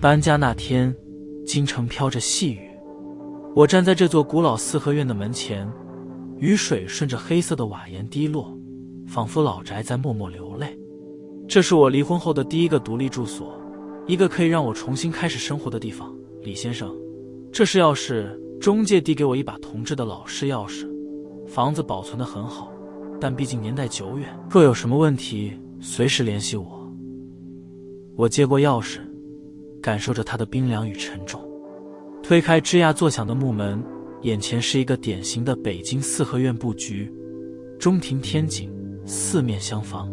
搬家那天，京城飘着细雨，我站在这座古老四合院的门前，雨水顺着黑色的瓦檐滴落，仿佛老宅在默默流泪。这是我离婚后的第一个独立住所，一个可以让我重新开始生活的地方。李先生，这是钥匙。中介递给我一把铜制的老式钥匙，房子保存得很好，但毕竟年代久远，若有什么问题，随时联系我。我接过钥匙，感受着它的冰凉与沉重，推开吱呀作响的木门，眼前是一个典型的北京四合院布局，中庭天井，四面相房，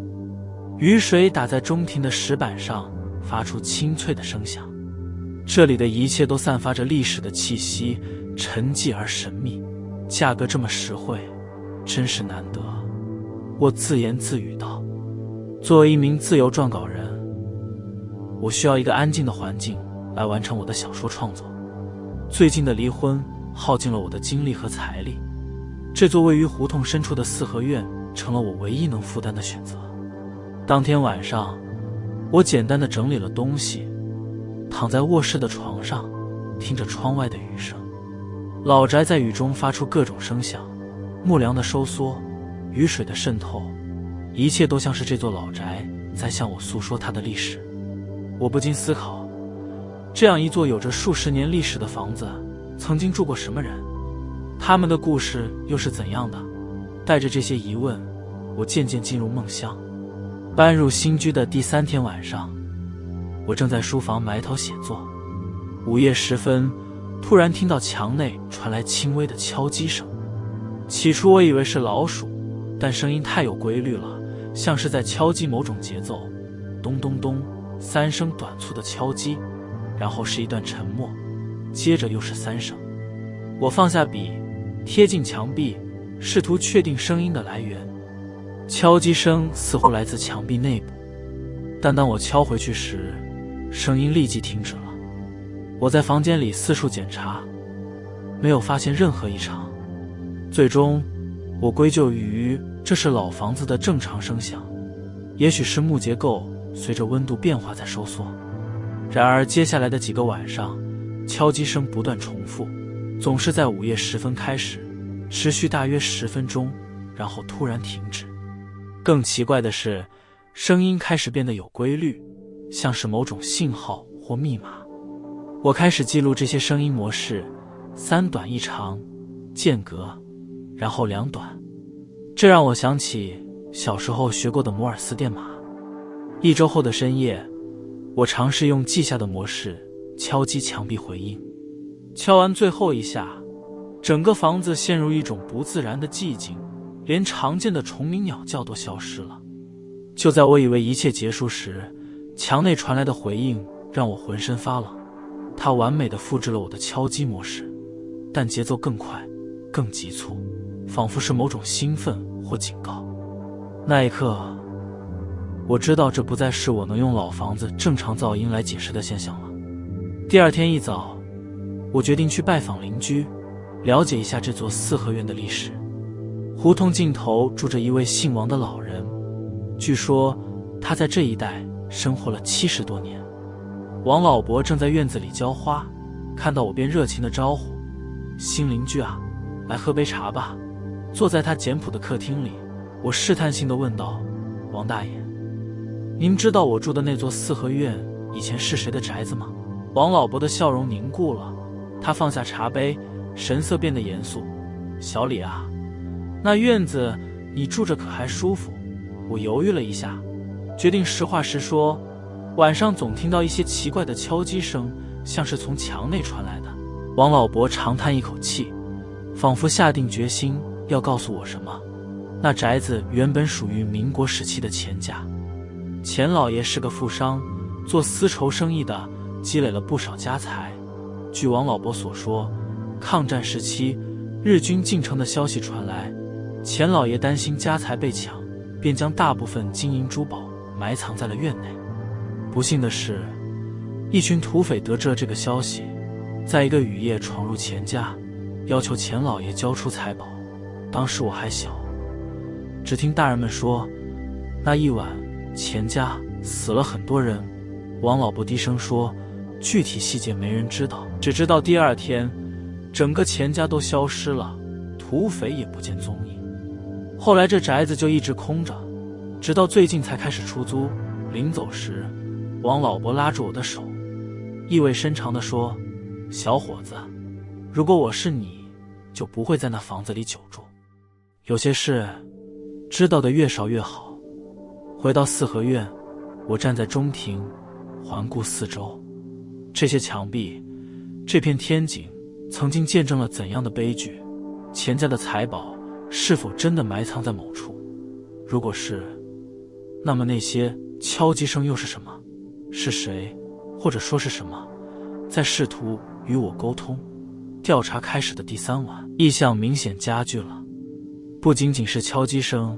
雨水打在中庭的石板上，发出清脆的声响。这里的一切都散发着历史的气息，沉寂而神秘，价格这么实惠，真是难得。我自言自语道，作为一名自由撰稿人，我需要一个安静的环境来完成我的小说创作。最近的离婚耗尽了我的精力和财力，这座位于胡同深处的四合院成了我唯一能负担的选择。当天晚上，我简单的整理了东西，躺在卧室的床上，听着窗外的雨声。老宅在雨中发出各种声响，木梁的收缩，雨水的渗透，一切都像是这座老宅在向我诉说它的历史。我不禁思考，这样一座有着数十年历史的房子，曾经住过什么人？他们的故事又是怎样的？带着这些疑问，我渐渐进入梦乡。搬入新居的第3天晚上，我正在书房埋头写作，午夜时分，突然听到墙内传来轻微的敲击声。起初我以为是老鼠，但声音太有规律了，像是在敲击某种节奏。咚咚咚，3声短促的敲击，然后是一段沉默，接着又是3声。我放下笔，贴近墙壁，试图确定声音的来源。敲击声似乎来自墙壁内部，但当我敲回去时，声音立即停止了。我在房间里四处检查，没有发现任何异常。最终，我归咎于这是老房子的正常声响，也许是木结构随着温度变化在收缩。然而接下来的几个晚上，敲击声不断重复，总是在午夜时分开始，持续大约10分钟，然后突然停止。更奇怪的是，声音开始变得有规律，像是某种信号或密码。我开始记录这些声音模式，3短1长，间隔，然后2短。这让我想起小时候学过的摩尔斯电码。1周后的深夜，我尝试用记下的模式敲击墙壁回应。敲完最后一下，整个房子陷入一种不自然的寂静，连常见的虫鸣鸟叫都消失了。就在我以为一切结束时，墙内传来的回应让我浑身发冷。它完美地复制了我的敲击模式，但节奏更快，更急促，仿佛是某种兴奋或警告。那一刻，我知道这不再是我能用老房子正常噪音来解释的现象了。第2天一早，我决定去拜访邻居，了解一下这座四合院的历史。胡同尽头住着一位姓王的老人，据说他在这一带生活了70多年。王老伯正在院子里浇花，看到我便热情地招呼：“新邻居啊，来喝杯茶吧。”坐在他简朴的客厅里，我试探性地问道：“王大爷，您知道我住的那座四合院以前是谁的宅子吗？”王老伯的笑容凝固了，他放下茶杯，神色变得严肃：“小李啊，那院子你住着可还舒服？”我犹豫了一下，决定实话实说。晚上总听到一些奇怪的敲击声，像是从墙内传来的。王老伯长叹一口气，仿佛下定决心要告诉我什么。那宅子原本属于民国时期的钱家，钱老爷是个富商，做丝绸生意的，积累了不少家财。据王老伯所说，抗战时期日军进城的消息传来，钱老爷担心家财被抢，便将大部分金银珠宝埋藏在了院内。不幸的是，一群土匪得知了这个消息，在一个雨夜闯入钱家，要求钱老爷交出财宝。当时我还小，只听大人们说，那一晚钱家死了很多人。王老伯低声说，具体细节没人知道，只知道第二天，整个钱家都消失了，土匪也不见踪影。后来这宅子就一直空着，直到最近才开始出租。临走时，王老伯拉住我的手，意味深长地说：“小伙子，如果我是你，就不会在那房子里久住。有些事，知道的越少越好。”回到四合院，我站在中庭，环顾四周。这些墙壁，这片天井，曾经见证了怎样的悲剧？钱家的财宝是否真的埋藏在某处？如果是，那么那些敲击声又是什么？是谁，或者说是什么，在试图与我沟通？调查开始的第3晚，异象明显加剧了。不仅仅是敲击声，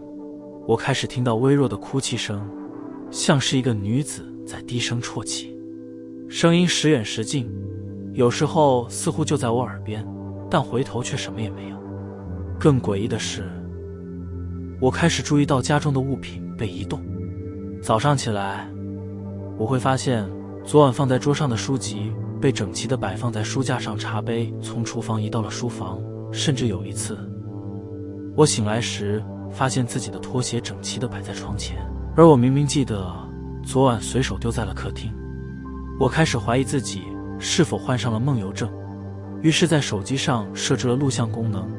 我开始听到微弱的哭泣声，像是一个女子在低声啜泣。声音时远时近，有时候似乎就在我耳边，但回头却什么也没有。更诡异的是，我开始注意到家中的物品被移动。早上起来，我会发现昨晚放在桌上的书籍被整齐地摆放在书架上，茶杯从厨房移到了书房，甚至有一次，我醒来时发现自己的拖鞋整齐地摆在床前，而我明明记得昨晚随手丢在了客厅。我开始怀疑自己是否患上了梦游症，于是在手机上设置了录像功能，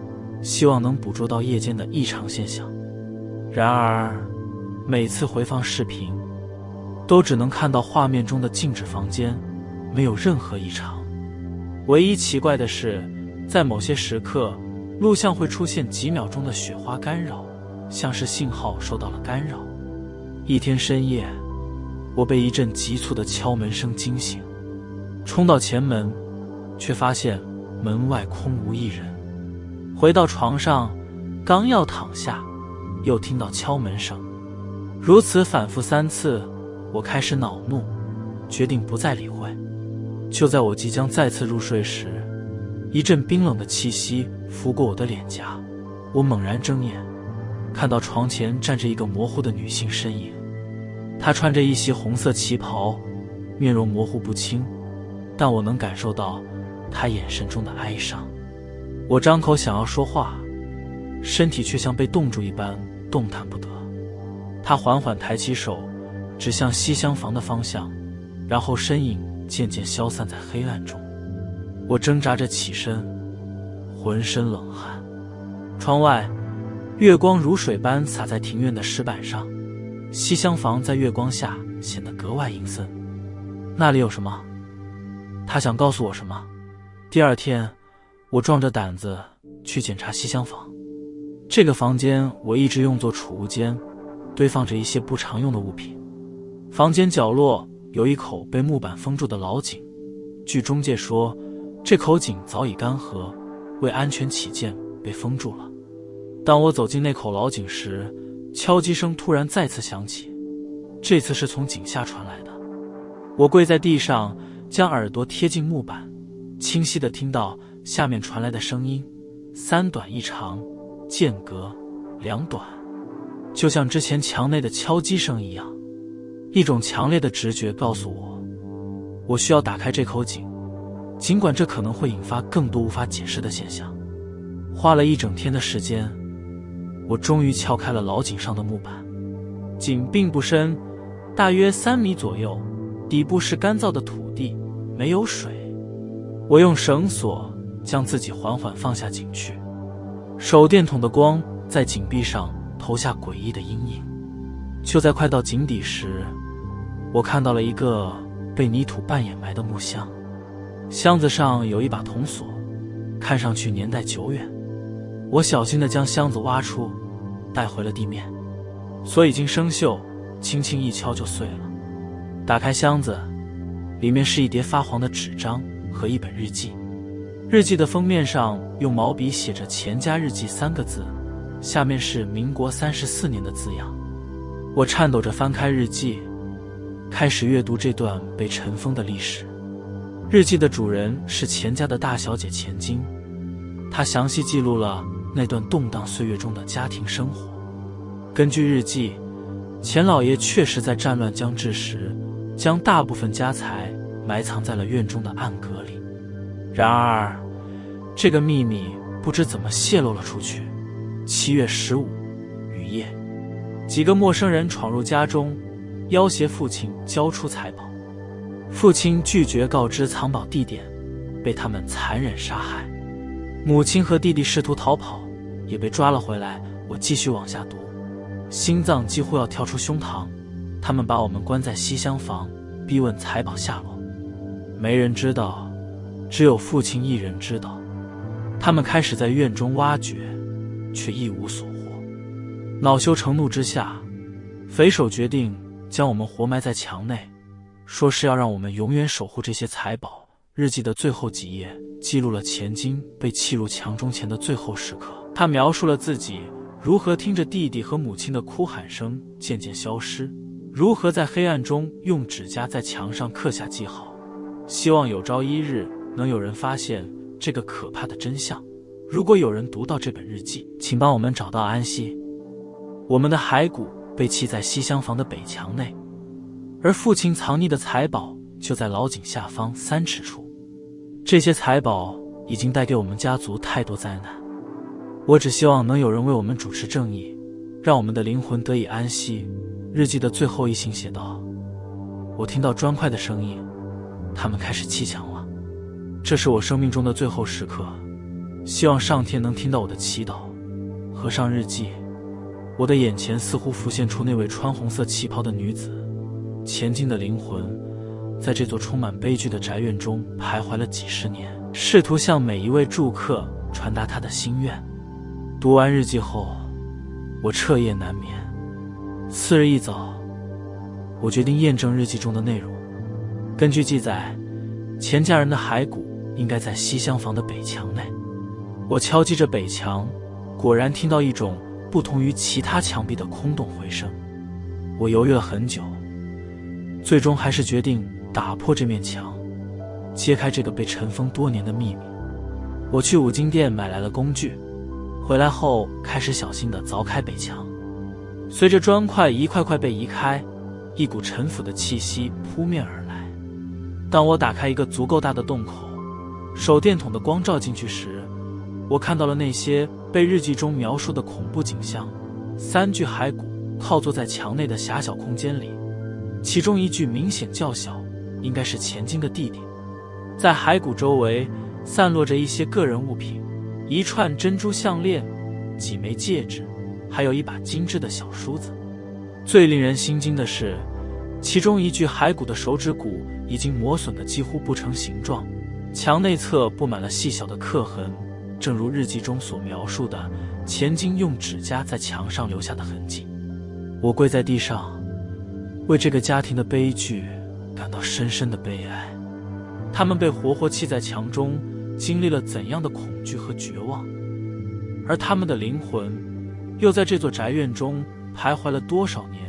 希望能捕捉到夜间的异常现象。然而每次回放视频，都只能看到画面中的静止房间，没有任何异常。唯一奇怪的是，在某些时刻，录像会出现几秒钟的雪花干扰，像是信号受到了干扰。一天深夜，我被一阵急促的敲门声惊醒，冲到前门，却发现门外空无一人。回到床上，刚要躺下，又听到敲门声。如此反复3次，我开始恼怒，决定不再理会。就在我即将再次入睡时，一阵冰冷的气息拂过我的脸颊，我猛然睁眼，看到床前站着一个模糊的女性身影。她穿着一袭红色旗袍，面容模糊不清，但我能感受到她眼神中的哀伤。我张口想要说话，身体却像被冻住一般动弹不得。她缓缓抬起手，指向西厢房的方向，然后身影渐渐消散在黑暗中。我挣扎着起身，浑身冷汗。窗外，月光如水般洒在庭院的石板上，西厢房在月光下显得格外阴森。那里有什么？他想告诉我什么？第二天，我壮着胆子去检查西厢房。这个房间我一直用作储物间，堆放着一些不常用的物品。房间角落有一口被木板封住的老井，据中介说，这口井早已干涸，为安全起见被封住了。当我走进那口老井时，敲击声突然再次响起，这次是从井下传来的。我跪在地上，将耳朵贴近木板，清晰地听到下面传来的声音，3短1长，间隔2短，就像之前墙内的敲击声一样。一种强烈的直觉告诉我，我需要打开这口井，尽管这可能会引发更多无法解释的现象。花了一整天的时间，我终于撬开了老井上的木板。井并不深，大约3米左右，底部是干燥的土地，没有水。我用绳索将自己缓缓放下井去，手电筒的光在井壁上投下诡异的阴影。就在快到井底时，我看到了一个被泥土半掩埋的木箱，箱子上有一把铜锁，看上去年代久远。我小心地将箱子挖出，带回了地面。锁已经生锈，轻轻一敲就碎了。打开箱子，里面是一叠发黄的纸张和一本日记。日记的封面上用毛笔写着钱家日记3个字，下面是民国34年的字样。我颤抖着翻开日记，开始阅读这段被尘封的历史。日记的主人是钱家的大小姐钱晶，她详细记录了那段动荡岁月中的家庭生活。根据日记，钱老爷确实在战乱将至时，将大部分家财埋藏在了院中的暗格里。然而，这个秘密不知怎么泄露了出去。7月15雨夜，几个陌生人闯入家中，要挟父亲交出财宝。父亲拒绝告知藏宝地点，被他们残忍杀害。母亲和弟弟试图逃跑，也被抓了回来。我继续往下读，心脏几乎要跳出胸膛。他们把我们关在西厢房，逼问财宝下落。没人知道，只有父亲一人知道。他们开始在院中挖掘，却一无所获。恼羞成怒之下，匪首决定将我们活埋在墙内，说是要让我们永远守护这些财宝。日记的最后几页记录了钱金被弃入墙中前的最后时刻。他描述了自己如何听着弟弟和母亲的哭喊声渐渐消失，如何在黑暗中用指甲在墙上刻下记号，希望有朝一日能有人发现这个可怕的真相。如果有人读到这本日记，请帮我们找到安息。我们的骸骨被弃在西厢房的北墙内，而父亲藏匿的财宝就在老井下方3尺处。这些财宝已经带给我们家族太多灾难，我只希望能有人为我们主持正义，让我们的灵魂得以安息。日记的最后一行写道：我听到砖块的声音，他们开始砌墙了。这是我生命中的最后时刻，希望上天能听到我的祈祷。合上日记，我的眼前似乎浮现出那位穿红色旗袍的女子，前进的灵魂在这座充满悲剧的宅院中徘徊了几十年，试图向每一位住客传达她的心愿。读完日记后，我彻夜难眠。次日一早，我决定验证日记中的内容。根据记载，钱家人的骸骨应该在西厢房的北墙内。我敲击着北墙，果然听到一种不同于其他墙壁的空洞回声。我犹豫了很久，最终还是决定打破这面墙，揭开这个被尘封多年的秘密。我去五金店买来了工具，回来后开始小心地凿开北墙。随着砖块一块块被移开，一股陈腐的气息扑面而来。当我打开一个足够大的洞口，手电筒的光照进去时，我看到了那些被日记中描述的恐怖景象。3具骸骨靠坐在墙内的狭小空间里，其中一具明显较小，应该是钱金的弟弟。在骸骨周围散落着一些个人物品，一串珍珠项链，几枚戒指，还有一把精致的小梳子。最令人心惊的是，其中一具骸骨的手指骨已经磨损得几乎不成形状，墙内侧布满了细小的刻痕，正如日记中所描述的钱金用指甲在墙上留下的痕迹。我跪在地上，为这个家庭的悲剧感到深深的悲哀。他们被活活砌在墙中，经历了怎样的恐惧和绝望？而他们的灵魂又在这座宅院中徘徊了多少年，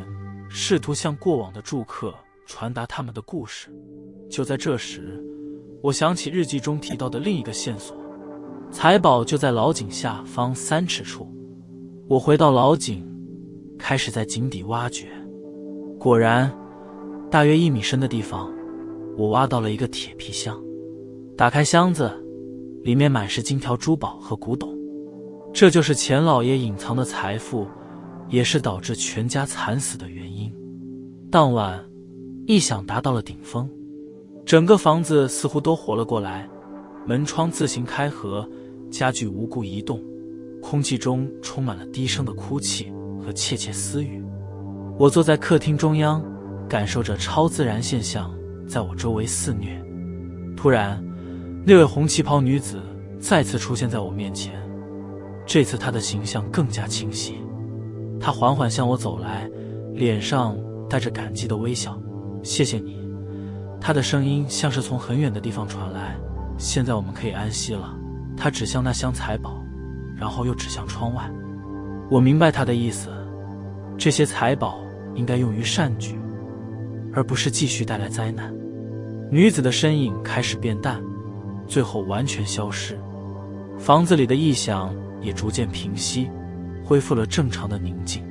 试图向过往的住客传达他们的故事。就在这时，我想起日记中提到的另一个线索，财宝就在老井下方3尺处。我回到老井，开始在井底挖掘。果然，大约1米深的地方，我挖到了一个铁皮箱。打开箱子，里面满是金条、珠宝和古董。这就是钱老爷隐藏的财富，也是导致全家惨死的原因。当晚，异响达到了顶峰，整个房子似乎都活了过来，门窗自行开合，家具无故移动，空气中充满了低声的哭泣和窃窃私语。我坐在客厅中央，感受着超自然现象在我周围肆虐。突然，那位红旗袍女子再次出现在我面前，这次她的形象更加清晰。她缓缓向我走来，脸上带着感激的微笑。谢谢你。她的声音像是从很远的地方传来。现在我们可以安息了。她指向那箱财宝，然后又指向窗外。我明白她的意思，这些财宝应该用于善举，而不是继续带来灾难。女子的身影开始变淡，最后完全消失。房子里的异响也逐渐平息，恢复了正常的宁静。